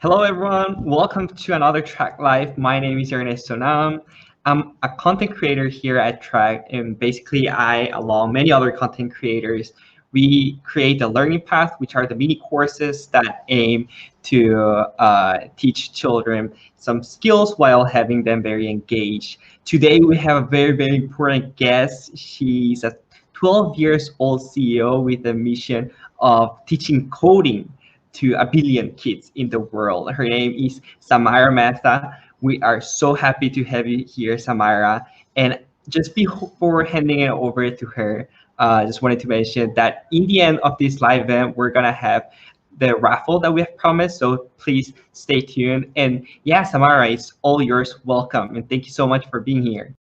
Hello, everyone. Welcome to another TractLive. My name is Ernesto Nam. I'm a content creator here at Tract, and basically, along many other content creators, we create a learning path, which are the mini courses that aim to teach children some skills while having them very engaged. Today, we have a very, very important guest. She's a 12 years old CEO with a mission of teaching coding to a billion kids in the world. Her name is Samaira Mehta. We are so happy to have you here, Samaira. And just before handing it over to her, just wanted to mention that in the end of this live event, we're gonna have the raffle that we have promised. So please stay tuned. And yeah, Samara, it's all yours. Welcome. And thank you so much for being here.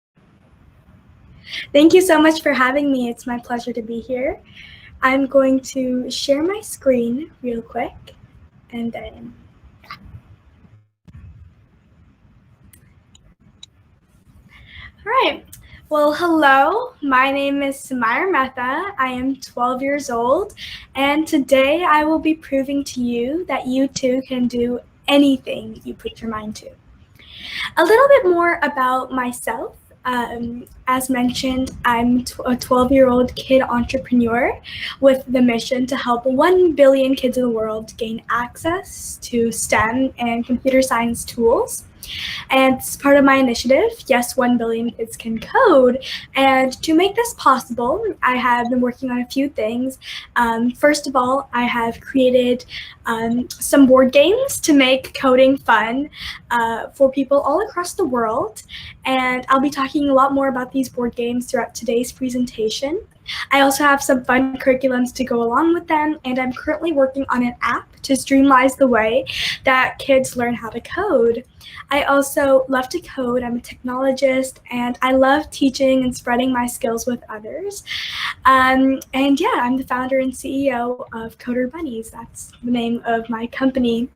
Thank you so much for having me. It's my pleasure to be here. I'm going to share my screen real quick and then all right. Well, hello. My name is Samaira Mehta. I am 12 years old, and today I will be proving to you that you too can do anything you put your mind to. A little bit more about myself. As mentioned, I'm a 12-year-old kid entrepreneur with the mission to help 1 billion kids in the world gain access to STEM and computer science tools. And as part of my initiative, Yes, 1 billion kids can code. And to make this possible, I have been working on a few things. First of all, I have created some board games to make coding fun for people all across the world. And I'll be talking a lot more about these board games throughout today's presentation. I also have some fun curriculums to go along with them, and I'm currently working on an app to streamline the way that kids learn how to code. I also love to code. I'm a technologist, and I love teaching and spreading my skills with others. And yeah, I'm the founder and CEO of Coder Bunnies. That's the name of my company.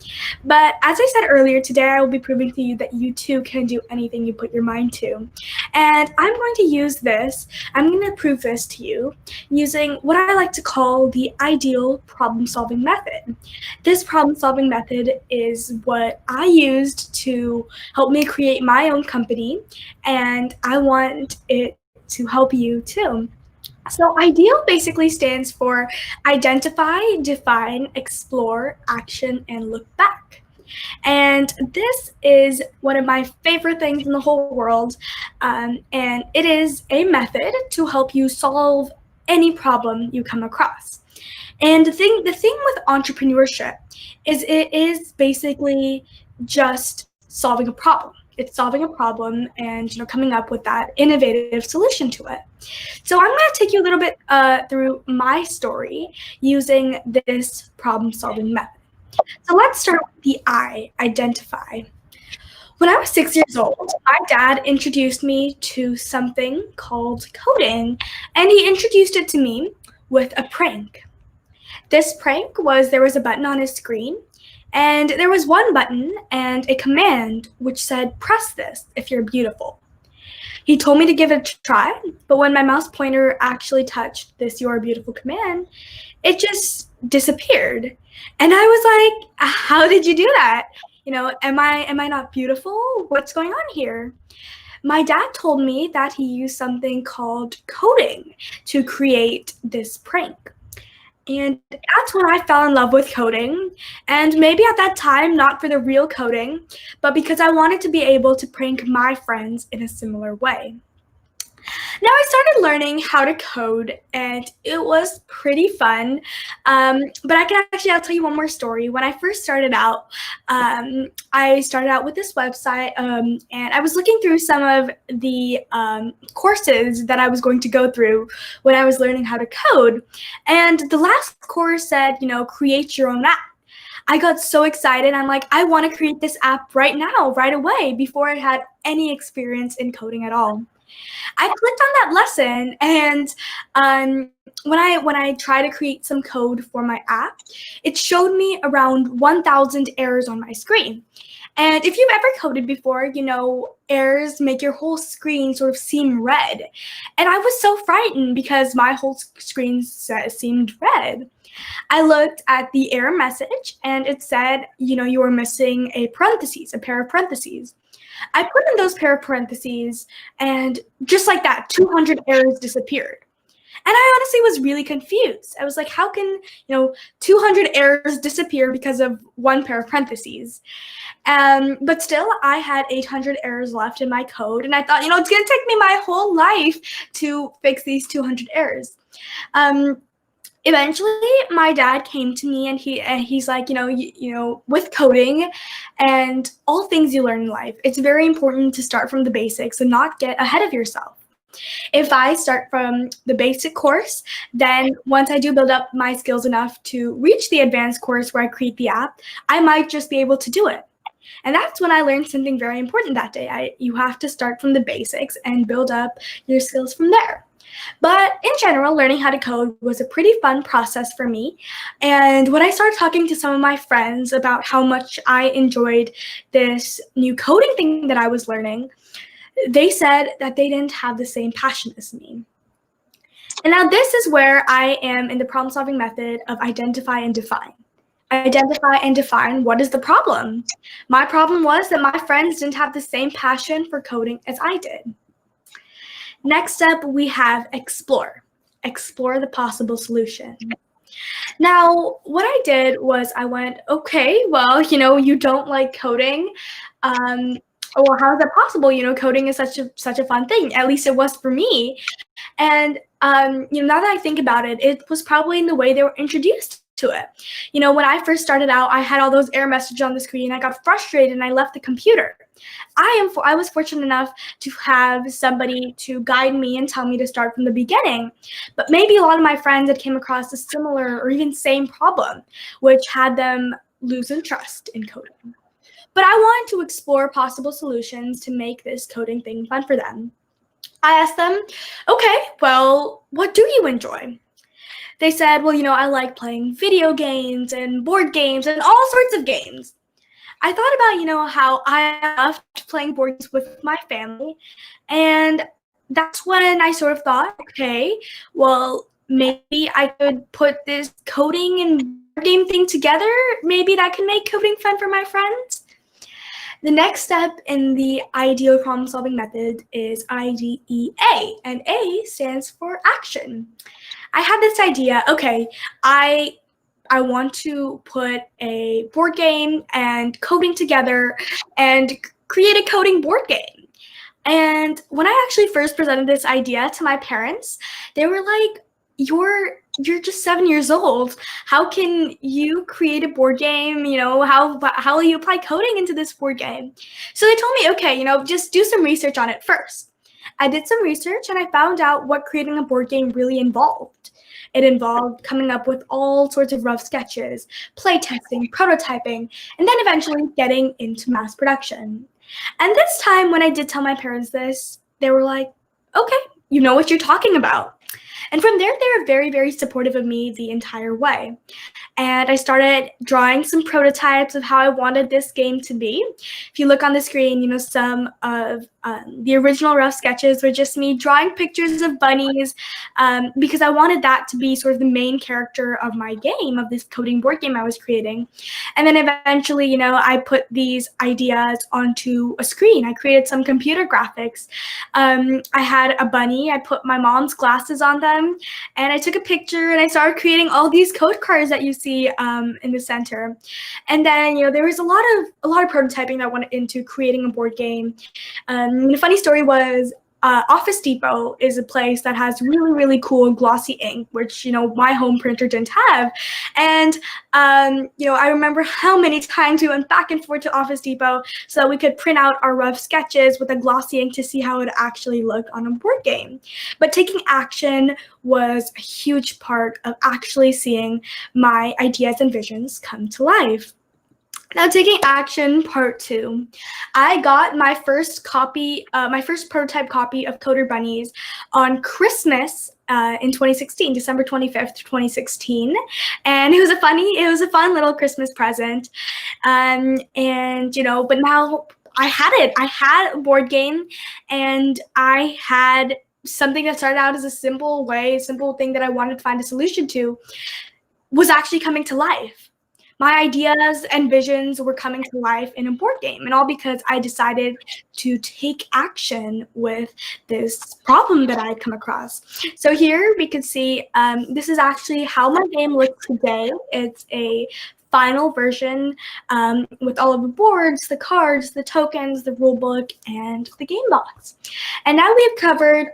But as I said earlier, today I will be proving to you that you too can do anything you put your mind to. And I'm going to use this, I'm going to prove this to you using what I like to call the ideal problem-solving method. This problem-solving method is what I used to help me create my own company, and I want it to help you too. So IDEAL basically stands for identify, define, explore, action, and look back. And this is one of my favorite things in the whole world, and it is a method to help you solve any problem you come across. And the thing with entrepreneurship is it is basically just solving a problem. It's solving a problem and coming up with that innovative solution to it. So I'm going to take you a little bit through my story using this problem-solving method. So let's start with the I, identify. When I was 6 years old, my dad introduced me to something called coding, and he introduced it to me with a prank. This prank was there was a button on his screen, and there was one button and a command which said, press this if you're beautiful. He told me to give it a try, but when my mouse pointer actually touched this "you're beautiful" command, it just disappeared. And I was like, how did you do that? Am I not beautiful? What's going on here? My dad told me that he used something called coding to create this prank. And that's when I fell in love with coding. And maybe at that time, not for the real coding, but because I wanted to be able to prank my friends in a similar way. Now I started learning how to code, and it was pretty fun. But I'll tell you one more story. When I first started out, I started out with this website, and I was looking through some of the courses that I was going to go through when I was learning how to code. And the last course said, create your own app. I got so excited. I'm like, I want to create this app right now, right away, before I had any experience in coding at all. I clicked on that lesson, and when I try to create some code for my app, it showed me around 1,000 errors on my screen. And if you've ever coded before, you know, errors make your whole screen sort of seem red. And I was so frightened because my whole screen seemed red. I looked at the error message and it said, you know, you were missing a pair of parentheses. I put in those pair of parentheses and just like that, 200 errors disappeared. And I honestly was really confused. I was like, how can, 200 errors disappear because of one pair of parentheses? But still, I had 800 errors left in my code. And I thought, it's going to take me my whole life to fix these 200 errors. Eventually, my dad came to me and he's like, with coding and all things you learn in life, it's very important to start from the basics and not get ahead of yourself. If I start from the basic course, then once I do build up my skills enough to reach the advanced course where I create the app, I might just be able to do it. And that's when I learned something very important that day. You have to start from the basics and build up your skills from there. But in general, learning how to code was a pretty fun process for me. And when I started talking to some of my friends about how much I enjoyed this new coding thing that I was learning, they said that they didn't have the same passion as me. And now this is where I am in the problem-solving method of identify and define. Identify and define what is the problem. My problem was that my friends didn't have the same passion for coding as I did. Next up, we have explore. Explore the possible solution. Now, what I did was I went, okay, well, you don't like coding. Well, how is that possible? Coding is such a fun thing. At least it was for me. And now that I think about it, it was probably in the way they were introduced to it. When I first started out, I had all those error messages on the screen. I got frustrated and I left the computer. I was fortunate enough to have somebody to guide me and tell me to start from the beginning. But maybe a lot of my friends had came across a similar or even same problem, which had them lose interest in coding. But I wanted to explore possible solutions to make this coding thing fun for them. I asked them, okay, well, what do you enjoy? They said, well, I like playing video games and board games and all sorts of games. I thought about, how I loved playing board games with my family. And that's when I sort of thought, okay, well, maybe I could put this coding and board game thing together. Maybe that can make coding fun for my friends. The next step in the ideal problem-solving method is IDEA, and A stands for action. I had this idea, okay, I want to put a board game and coding together and create a coding board game. And when I actually first presented this idea to my parents, they were like, you're just 7 years old. How can you create a board game? How will you apply coding into this board game? So they told me, okay, just do some research on it first. I did some research and I found out what creating a board game really involved. It involved coming up with all sorts of rough sketches, playtesting, prototyping, and then eventually getting into mass production. And this time when I did tell my parents this, they were like, okay, you know what you're talking about. And from there, they were very, very supportive of me the entire way. And I started drawing some prototypes of how I wanted this game to be. If you look on the screen, some of the original rough sketches were just me drawing pictures of bunnies because I wanted that to be sort of the main character of my game, of this coding board game I was creating. And then eventually, I put these ideas onto a screen. I created some computer graphics. I had a bunny. I put my mom's glasses on them. And I took a picture and I started creating all these code cards that you see in the center. And then, there was a lot of prototyping that went into creating a board game. The funny story was Office Depot is a place that has really, really cool glossy ink, which, my home printer didn't have. And, I remember how many times we went back and forth to Office Depot so that we could print out our rough sketches with a glossy ink to see how it actually looked on a board game. But taking action was a huge part of actually seeing my ideas and visions come to life. Now, taking action, part 2. I got my first prototype copy of Coder Bunnies on Christmas in 2016, December 25th, 2016. And it was a fun little Christmas present. And but now I had it. I had a board game, and I had something that started out as a simple thing that I wanted to find a solution to was actually coming to life. My ideas and visions were coming to life in a board game, and all because I decided to take action with this problem that I had come across. So here we could see this is actually how my game looks today. It's a final version with all of the boards, the cards, the tokens, the rule book, and the game box. And now we have covered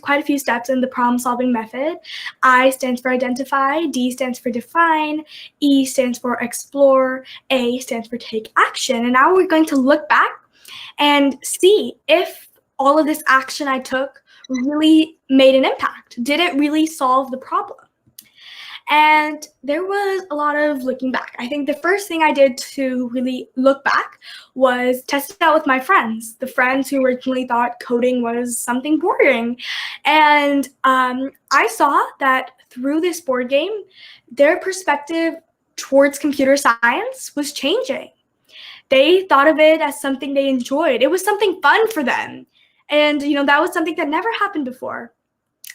quite a few steps in the problem-solving method. I stands for identify, D stands for define, E stands for explore, A stands for take action. And now we're going to look back and see if all of this action I took really made an impact. Did it really solve the problem? And there was a lot of looking back. I think the first thing I did to really look back was test it out with my friends, the friends who originally thought coding was something boring. And I saw that through this board game, their perspective towards computer science was changing. They thought of it as something they enjoyed. It was something fun for them. And that was something that never happened before.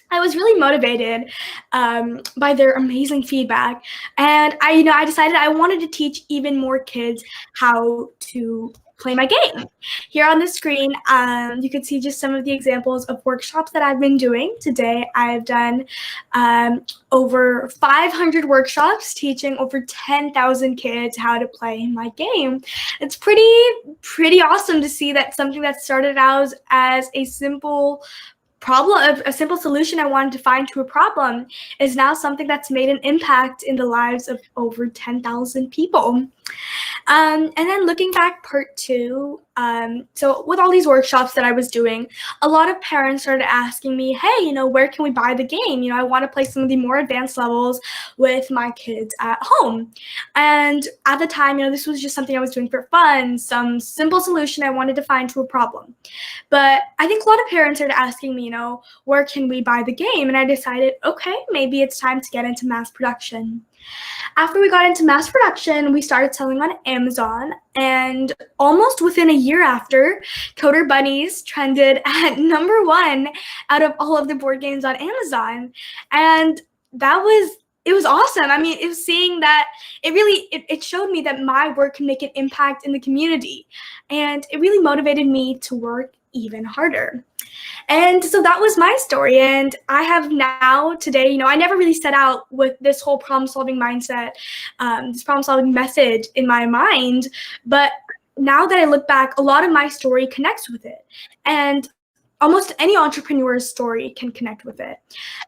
I was really motivated by their amazing feedback, and I decided I wanted to teach even more kids how to play my game. Here on the screen, you can see just some of the examples of workshops that I've been doing. Today, I've done over 500 workshops teaching over 10,000 kids how to play my game. It's pretty awesome to see that something that started out as a simple solution I wanted to find to a problem is now something that's made an impact in the lives of over 10,000 people. And then looking back, part two, so with all these workshops that I was doing, a lot of parents started asking me, hey, where can we buy the game? I want to play some of the more advanced levels with my kids at home. And at the time, this was just something I was doing for fun, some simple solution I wanted to find to a problem. But I think a lot of parents started asking me, where can we buy the game? And I decided, okay, maybe it's time to get into mass production. After we got into mass production, we started selling on Amazon, and almost within a year after, Coder Bunnies trended at #1 out of all of the board games on Amazon. And it was awesome. I mean, it was seeing that it showed me that my work can make an impact in the community, and it really motivated me to work even harder. And so that was my story. And I have now today, I never really set out with this whole problem-solving mindset, this problem-solving method in my mind. But now that I look back, a lot of my story connects with it. And almost any entrepreneur's story can connect with it.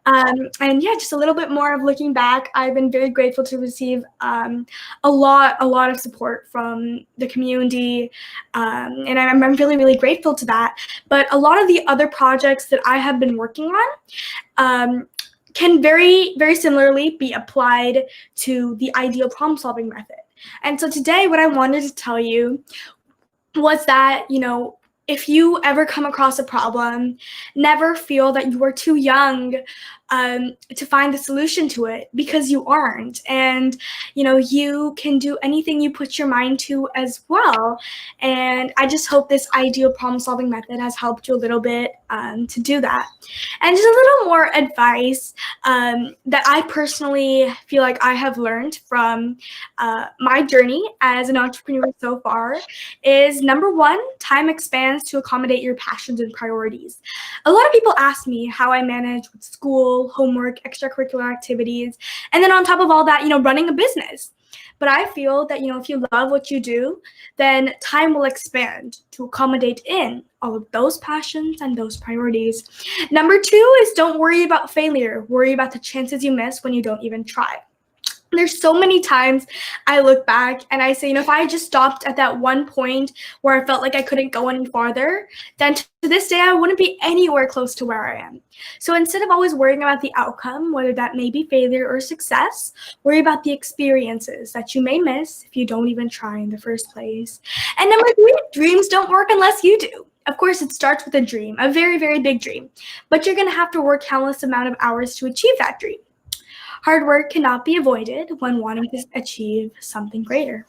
And yeah, just a little bit more of looking back. I've been very grateful to receive a lot of support from the community, and I'm really, really grateful to that. But a lot of the other projects that I have been working on can very, very similarly be applied to the ideal problem-solving method. And so today, what I wanted to tell you was that, if you ever come across a problem, never feel that you are too young to find the solution to it, because you aren't. And, you can do anything you put your mind to as well. And I just hope this ideal problem-solving method has helped you a little bit to do that. And just a little more advice that I personally feel like I have learned from my journey as an entrepreneur so far is, #1, time expands to accommodate your passions and priorities. A lot of people ask me how I manage with school, homework, extracurricular activities, and then on top of all that, running a business. But I feel that, if you love what you do, then time will expand to accommodate in all of those passions and those priorities. #2 is don't worry about failure. Worry about the chances you miss when you don't even try. There's so many times I look back and I say, if I just stopped at that one point where I felt like I couldn't go any farther, then to this day, I wouldn't be anywhere close to where I am. So instead of always worrying about the outcome, whether that may be failure or success, worry about the experiences that you may miss if you don't even try in the first place. And #3, dreams don't work unless you do. Of course, it starts with a dream, a very, very big dream, but you're going to have to work countless amount of hours to achieve that dream. Hard work cannot be avoided when wanting to achieve something greater.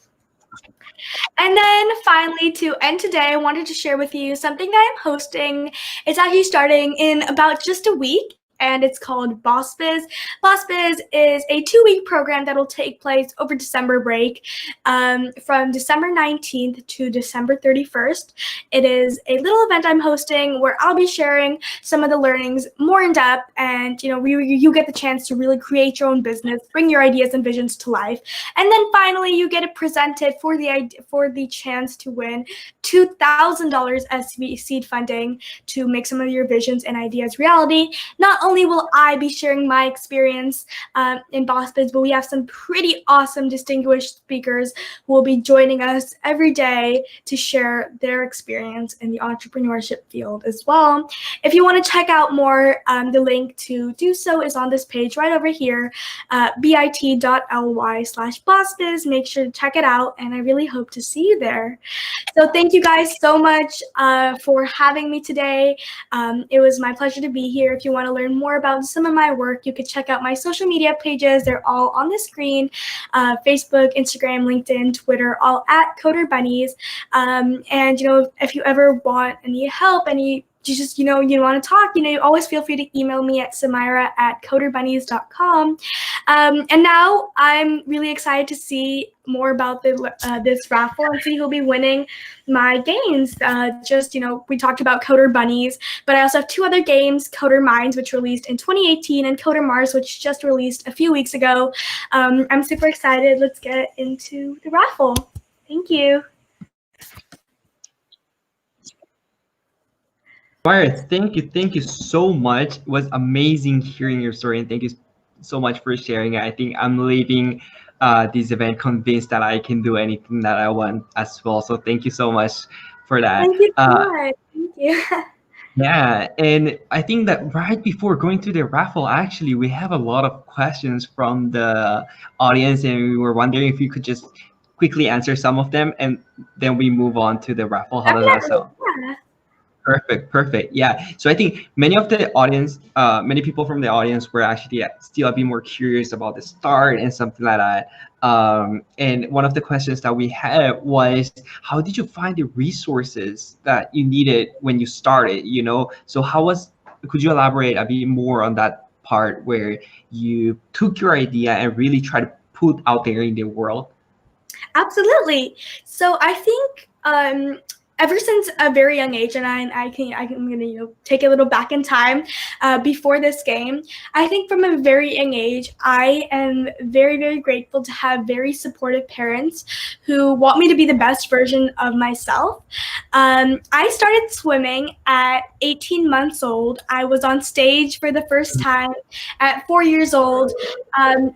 And then finally, to end today, I wanted to share with you something that I'm hosting. It's actually starting in about just a week, and it's called Boss Biz. Boss Biz is a 2-week program that will take place over December break, from December 19th to December 31st. It is a little event I'm hosting where I'll be sharing some of the learnings more in depth, and you get the chance to really create your own business, bring your ideas and visions to life, and then finally you get it presented for the chance to win $2,000 SB seed funding to make some of your visions and ideas reality. Not only will I be sharing my experience in Boss Biz, but we have some pretty awesome distinguished speakers who will be joining us every day to share their experience in the entrepreneurship field as well. If you want to check out more, the link to do so is on this page right over here, bit.ly/bossbiz. Make sure to check it out, and I really hope to see you there. So thank you guys so much for having me today. It was my pleasure to be here. If you want to learn more about some of my work, you could check out my social media pages. They're all on the screen: Facebook, Instagram, LinkedIn, Twitter, all at Coder Bunnies. And if you ever want any help, you want to talk, you always feel free to email me at Samaira@coderbunnies.com. And now I'm really excited to see more about this raffle and see who'll be winning my games. We talked about Coder Bunnies, but I also have 2 other games: Coder Minds, which released in 2018, and Coder Mars, which just released a few weeks ago. I'm super excited. Let's get into the raffle. Thank you. Samaira, thank you so much. It was amazing hearing your story, and thank you so much for sharing it. I think I'm leaving this event convinced that I can do anything that I want as well. So thank you so much for that. Thank you so much. Thank you. Yeah, and I think that right before going to the raffle, actually, we have a lot of questions from the audience, and we were wondering if you could just quickly answer some of them, and then we move on to the raffle. How does that sound? Yeah. Perfect. Yeah. So I think many people from the audience were actually still a bit more curious about the start and something like that. And one of the questions that we had was, how did you find the resources that you needed when you started? So could you elaborate a bit more on that part where you took your idea and really try to put out there in the world? Absolutely. So I think ever since a very young age, and I'm gonna take a little back in time before this game. I think from a very young age, I am very, very grateful to have very supportive parents who want me to be the best version of myself. I started swimming at 18 months old. I was on stage for the first time at 4 years old.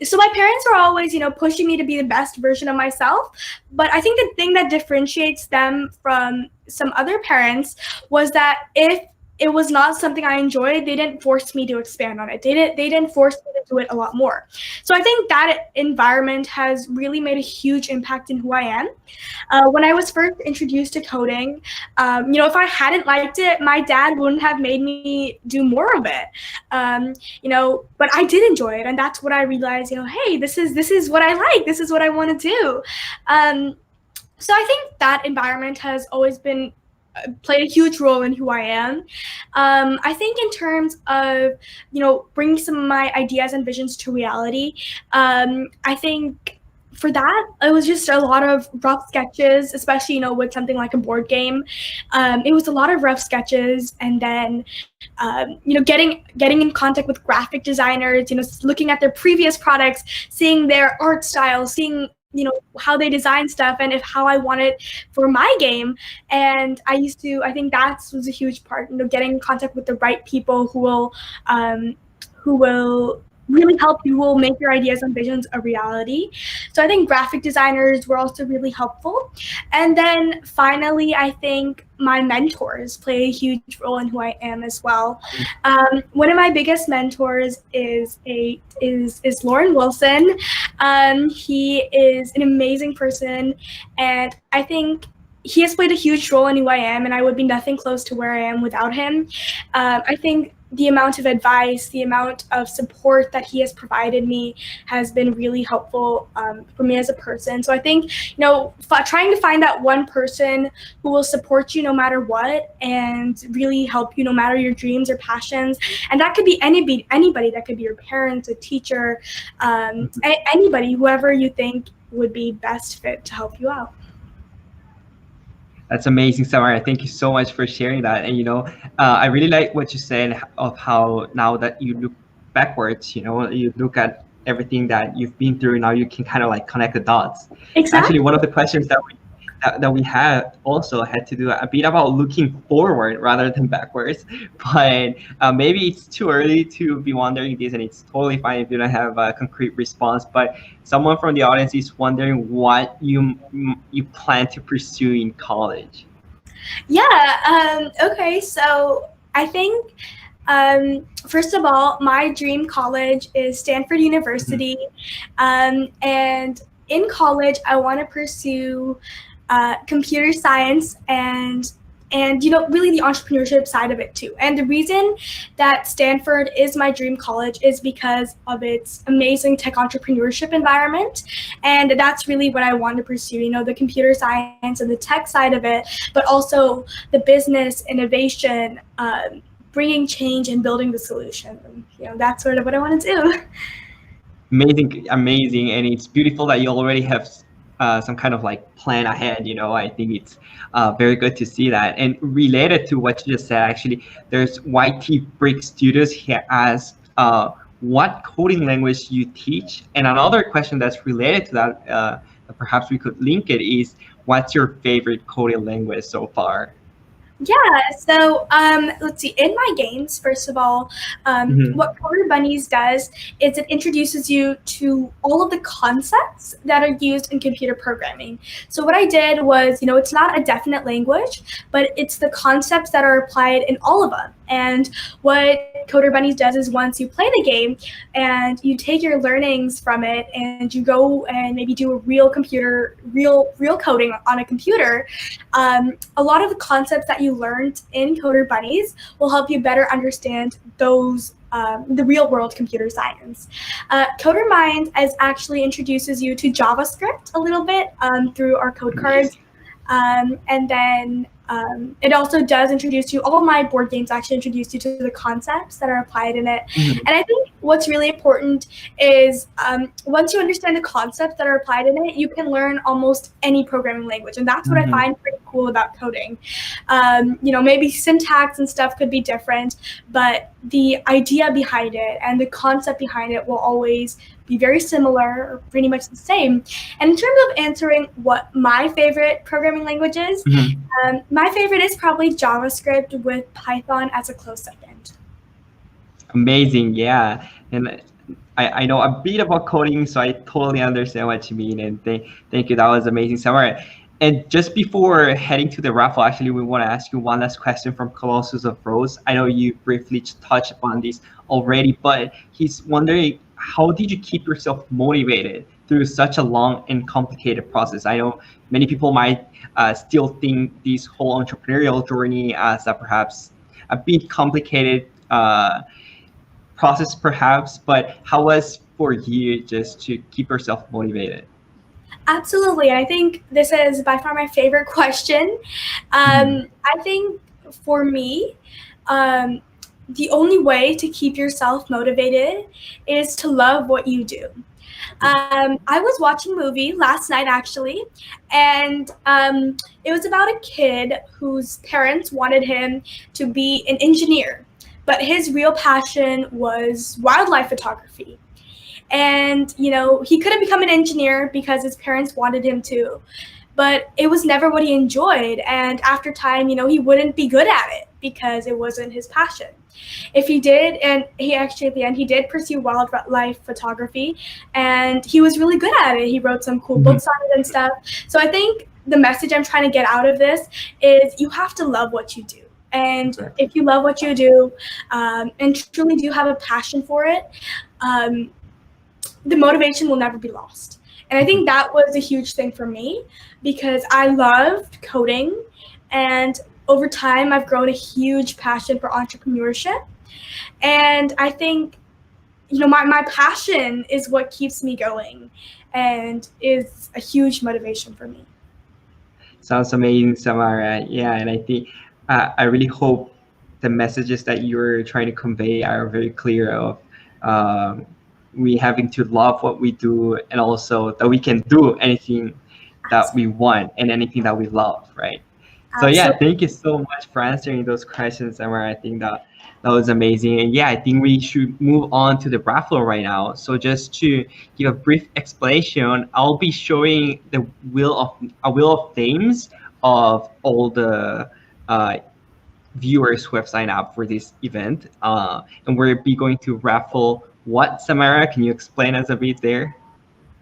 So my parents were always, pushing me to be the best version of myself. But I think the thing that differentiates them from some other parents was that if it was not something I enjoyed, they didn't force me to expand on it. They didn't force me to do it a lot more. So I think that environment has really made a huge impact in who I am. When I was first introduced to coding, if I hadn't liked it, my dad wouldn't have made me do more of it. But I did enjoy it, and that's what I realized. Hey, this is what I like. This is what I want to do. So I think that environment has always played a huge role in who I am. I think in terms of, bringing some of my ideas and visions to reality, I think for that, it was just a lot of rough sketches, especially, with something like a board game. It was a lot of rough sketches, and then, getting in contact with graphic designers, looking at their previous products, seeing their art style, seeing how they design stuff, and how I want it for my game. And I think that was a huge part, getting in contact with the right people who will really help you, will make your ideas and visions a reality. So I think graphic designers were also really helpful. And then finally, I think my mentors play a huge role in who I am as well. One of my biggest mentors is Lauren Wilson. He is an amazing person, and I think he has played a huge role in who I am, and I would be nothing close to where I am without him. I think the amount of advice, the amount of support that he has provided me has been really helpful for me as a person. So I think, trying to find that one person who will support you no matter what and really help you no matter your dreams or passions. And that could be anybody. That could be your parents, a teacher, anybody, whoever you think would be best fit to help you out. That's amazing, Samara. Thank you so much for sharing that. And I really like what you said of how now that you look backwards, you look at everything that you've been through. Now you can kind of like connect the dots. Exactly. Actually, one of the questions that we had also had to do a bit about looking forward rather than backwards. But maybe it's too early to be wondering this, and it's totally fine if you don't have a concrete response. But someone from the audience is wondering what you plan to pursue in college. Yeah. Okay. So I think, first of all, my dream college is Stanford University. And in college, I want to pursue computer science and really the entrepreneurship side of it too. And the reason that Stanford is my dream college is because of its amazing tech entrepreneurship environment. And that's really what I want to pursue, the computer science and the tech side of it, but also the business innovation, bringing change and building the solution. That's sort of what I want to do. Amazing. And it's beautiful that you already have some kind of like plan ahead. I think it's very good to see that. And related to what you just said, actually, there's YT Brick Studios here asked what coding language you teach. And another question that's related to that, perhaps we could link it, is what's your favorite coding language so far? Yeah, so let's see. In my games, first of all, what Coder Bunnies does is it introduces you to all of the concepts that are used in computer programming. So what I did was, it's not a definite language, but it's the concepts that are applied in all of them. And what Coder Bunnies does is once you play the game and you take your learnings from it and you go and maybe do a real coding on a computer, a lot of the concepts that you learned in Coder Bunnies will help you better understand those the real world computer science. Coder Minds actually introduces you to JavaScript a little bit through our code cards. And then it also does introduce you, all of my board games actually introduce you to the concepts that are applied in it. And I think what's really important is once you understand the concepts that are applied in it, you can learn almost any programming language. And that's what I find pretty cool about coding. Maybe syntax and stuff could be different, but the idea behind it and the concept behind it will always be very similar or pretty much the same. And in terms of answering what my favorite programming language is, my favorite is probably JavaScript with Python as a close second. Amazing, yeah. And I know a bit about coding, so I totally understand what you mean. And thank you, that was amazing, Samara. And just before heading to the raffle, actually, we want to ask you one last question from Colossus of Rose. I know you briefly touched upon this already, but he's wondering, how did you keep yourself motivated through such a long and complicated process? I know many people might still think this whole entrepreneurial journey as perhaps a bit complicated process, perhaps, but how was for you just to keep yourself motivated? Absolutely. I think this is by far my favorite question. I think for me, the only way to keep yourself motivated is to love what you do. I was watching a movie last night, actually, and it was about a kid whose parents wanted him to be an engineer, but his real passion was wildlife photography. And, he couldn't become an engineer because his parents wanted him to, but it was never what he enjoyed. And after time, he wouldn't be good at it because it wasn't his passion. If he did, and he actually at the end, he did pursue wildlife photography and he was really good at it. He wrote some cool books on it and stuff. So I think the message I'm trying to get out of this is you have to love what you do. And if you love what you do and truly do have a passion for it, the motivation will never be lost. And I think that was a huge thing for me because I loved coding, and over time I've grown a huge passion for entrepreneurship. And I think, my passion is what keeps me going and is a huge motivation for me. Sounds amazing, Samara. Yeah, and I think I really hope the messages that you're trying to convey are very clear of um, we having to love what we do, and also that we can do anything that we want and anything that we love, right? So yeah, Absolutely. thank you so much for answering those questions, Samara. I think that was amazing. And yeah, I think we should move on to the raffle right now. So just to give a brief explanation, I'll be showing the wheel of names of all the uh, viewers who have signed up for this event, and we'll be going to raffle what, Samara? Can you explain us a bit there?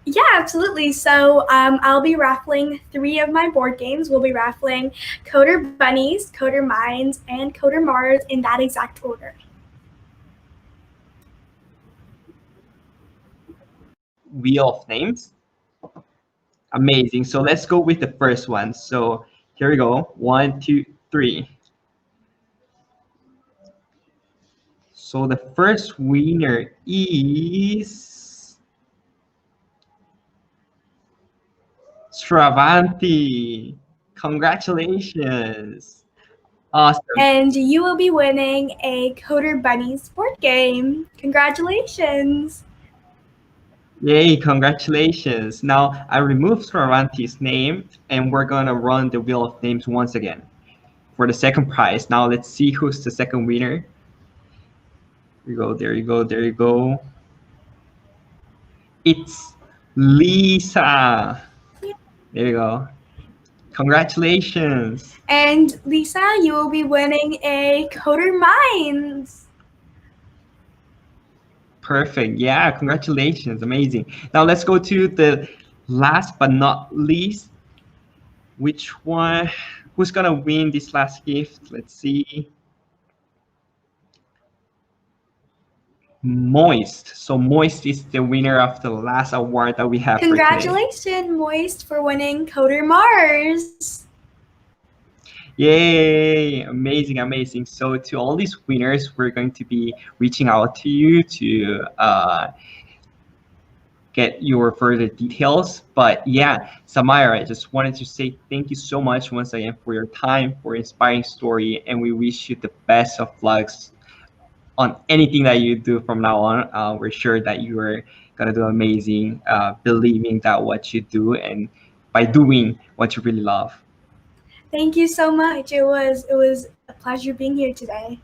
Yeah, absolutely. So I'll be raffling 3 of my board games. We'll be raffling Coder Bunnies, Coder Mines, and Coder Mars in that exact order. Wheel of names. Amazing. So let's go with the first one. So here we go. 1, 2, 3. So the first winner is Stravanti. Congratulations. Awesome. And you will be winning a Coder Bunnies board game. Congratulations. Yay, congratulations. Now I removed Stravanti's name and we're gonna run the wheel of names once again for the second prize. Now let's see who's the second winner. There you go, there you go, there you go. It's Lisa. There you go. Congratulations. And Lisa, you will be winning a Coder Mines. Perfect. Yeah, congratulations. Amazing. Now let's go to the last but not least. Which one? Who's gonna win this last gift? Let's see. Moist. So Moist is the winner of the last award that we have for today. Congratulations, Moist, for winning Coder Mars. Yay! Amazing, amazing. So to all these winners, we're going to be reaching out to you to get your further details. But yeah, Samaira, I just wanted to say thank you so much once again for your time, for inspiring story, and we wish you the best of lucks on anything that you do from now on. We're sure that you are gonna do amazing, believing that what you do and by doing what you really love. Thank you so much. It was a pleasure being here today.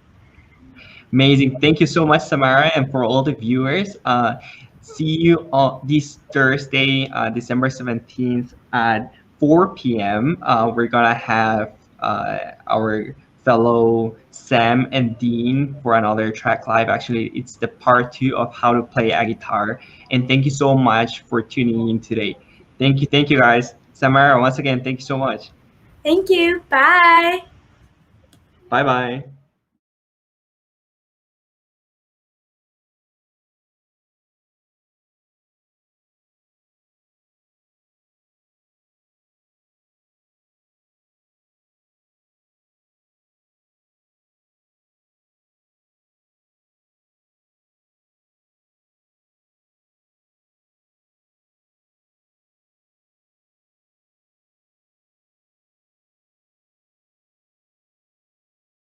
Amazing. Thank you so much, Samara, and for all the viewers. See you on this Thursday, December 17th at 4 p.m. We're gonna have our fellow Sam and Dean for another TractLive. Actually, it's the part 2 of how to play a guitar. And thank you so much for tuning in today. Thank you guys. Samara, once again, thank you so much. Thank you. Bye. Bye-bye.